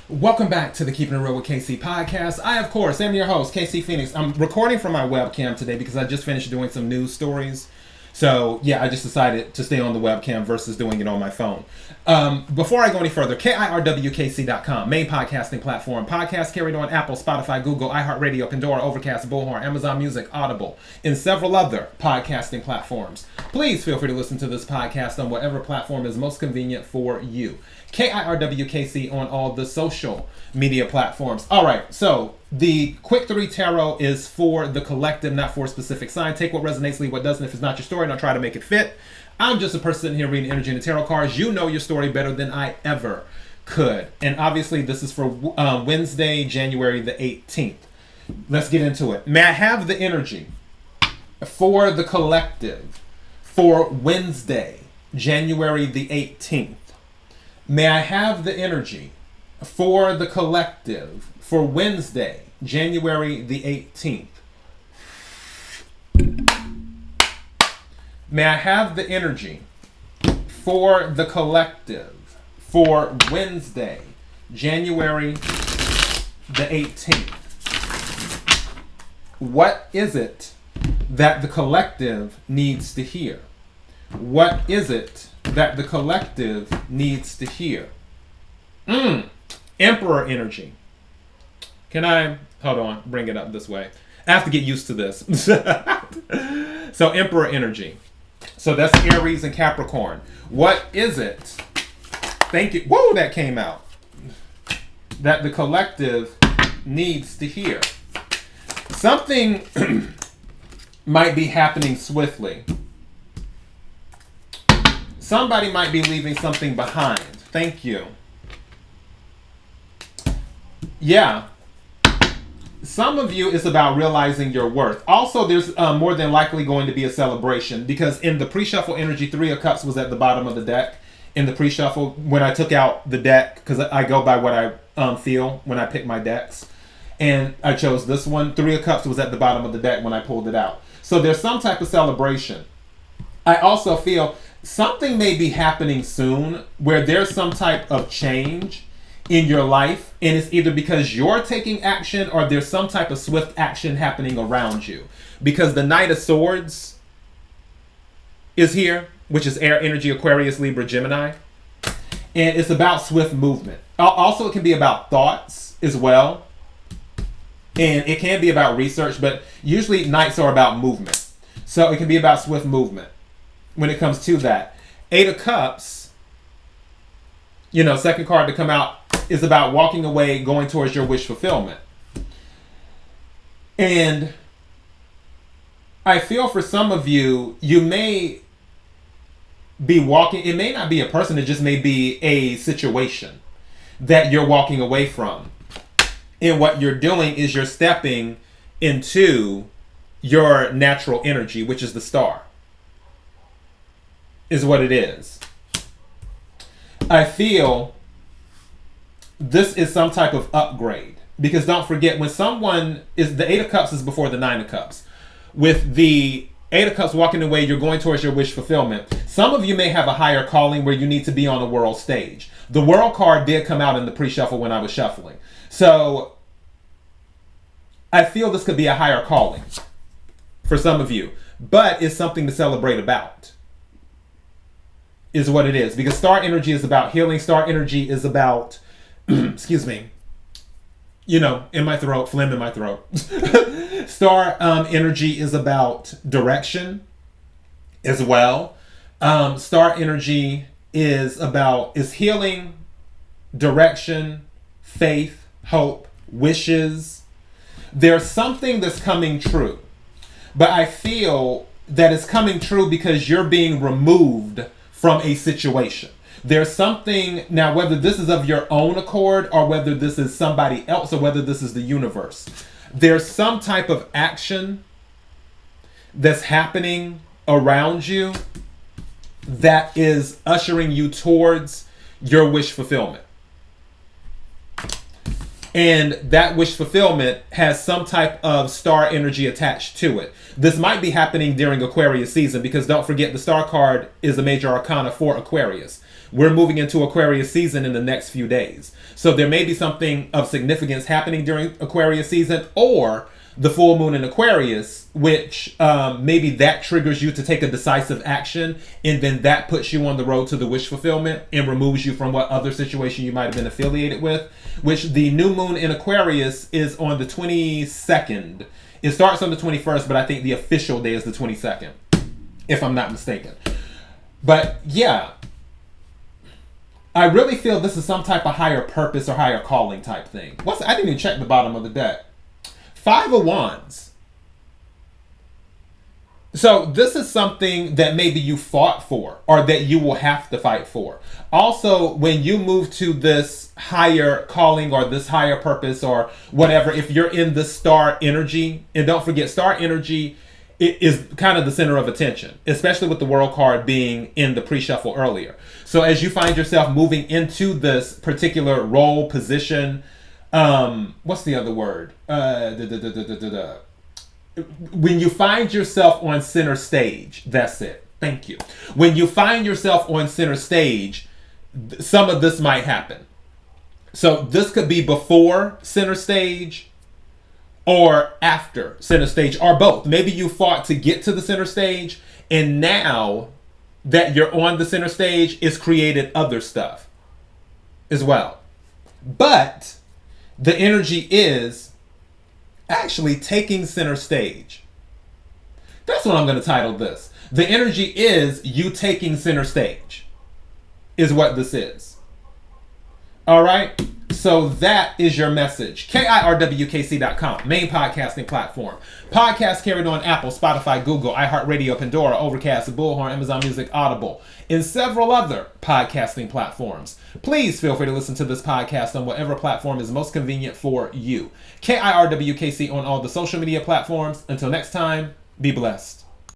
Welcome back to the Keeping It Real with KC podcast. I, of course, am your host, KC Phoenix. I'm recording from my webcam today because I just finished doing some news stories. So, yeah, I just decided to stay on the webcam versus doing it on my phone. Before I go any further, KIRWKC.com, main podcasting platform. Podcast carried on Apple, Spotify, Google, iHeartRadio, Pandora, Overcast, Bullhorn, Amazon Music, Audible, and several other podcasting platforms. Please feel free to listen to this podcast on whatever platform is most convenient for you. KIRWKC on all the social media platforms. All right, so the Quick 3 Tarot is for the collective, not for a specific sign. Take what resonates, leave what doesn't. If it's not your story, don't try to make it fit. I'm just a person sitting here reading energy and the tarot cards. You know your story better than I ever could. And obviously, this is for Wednesday, January the 18th. Let's get into it. May I have the energy for the collective for Wednesday, January the 18th? May I have the energy for the collective for Wednesday, January the 18th? May I have the energy for the collective for Wednesday, January the 18th? What is it that the collective needs to hear? What is it that the collective needs to hear? Emperor energy. Can I, hold on, bring it up this way. I have to get used to this. So Emperor energy. So that's Aries and Capricorn. What is it? Thank you. Whoa, that came out. That the collective needs to hear. Something might be happening swiftly. Somebody might be leaving something behind. Thank you. Yeah. Some of you, it's about realizing your worth. Also, there's more than likely going to be a celebration because in the pre-shuffle energy, 3 of Cups was at the bottom of the deck. In the pre-shuffle, when I took out the deck, because I go by what I feel when I pick my decks, and I chose this one, 3 of Cups was at the bottom of the deck when I pulled it out. So there's some type of celebration. I also feel something may be happening soon where there's some type of change in your life, and it's either because you're taking action or there's some type of swift action happening around you. Because the Knight of Swords is here, which is air energy, Aquarius, Libra, Gemini. And it's about swift movement. Also, it can be about thoughts as well. And it can be about research, but usually Knights are about movement. So it can be about swift movement. When it comes to that, 8 of Cups, second card to come out is about walking away, going towards your wish fulfillment. And I feel for some of you, you may be walking, it may not be a person, it just may be a situation that you're walking away from. And what you're doing is you're stepping into your natural energy, which is the star. Is what it is. I feel this is some type of upgrade. Because don't forget, when someone is, the 8 of Cups is before the 9 of Cups. With the 8 of Cups walking away, you're going towards your wish fulfillment. Some of you may have a higher calling where you need to be on a world stage. The world card did come out in the pre-shuffle when I was shuffling. So I feel this could be a higher calling for some of you. But it's something to celebrate about. Is what it is. Because star energy is about healing. Star energy is about, excuse me, in my throat, phlegm in my throat. Star energy is about direction as well. Star energy is healing, direction, faith, hope, wishes. There's something that's coming true. But I feel that it's coming true because you're being removed from a situation. There's something, now whether this is of your own accord or whether this is somebody else or whether this is the universe, there's some type of action that's happening around you that is ushering you towards your wish fulfillment. And that wish fulfillment has some type of star energy attached to it. This might be happening during Aquarius season because don't forget the star card is a major arcana for Aquarius. we're moving into Aquarius season in the next few days. So there may be something of significance happening during Aquarius season, or the full moon in Aquarius, which maybe that triggers you to take a decisive action, and then that puts you on the road to the wish fulfillment and removes you from what other situation you might have been affiliated with, which the new moon in Aquarius is on the 22nd. It starts on the 21st, but I think the official day is the 22nd, if I'm not mistaken. But yeah, I really feel this is some type of higher purpose or higher calling type thing. I didn't even check the bottom of the deck. 5 of Wands. So this is something that maybe you fought for, or that you will have to fight for. Also, when you move to this higher calling or this higher purpose or whatever, if you're in the star energy, and don't forget, star energy, it is kind of the center of attention, especially with the world card being in the pre-shuffle earlier. So as you find yourself moving into this particular role, position, what's the other word? When you find yourself on center stage, that's it. Thank you. When you find yourself on center stage, some of this might happen. So this could be before center stage or after center stage, or both. Maybe you fought to get to the center stage, and now that you're on the center stage, it's created other stuff as well. But the energy is actually taking center stage. That's what I'm going to title this. The energy is you taking center stage, is what this is. All right? So that is your message. KIRWKC.com, main podcasting platform. Podcast carried on Apple, Spotify, Google, iHeartRadio, Pandora, Overcast, Bullhorn, Amazon Music, Audible, and several other podcasting platforms. Please feel free to listen to this podcast on whatever platform is most convenient for you. KIRWKC on all the social media platforms. Until next time, be blessed.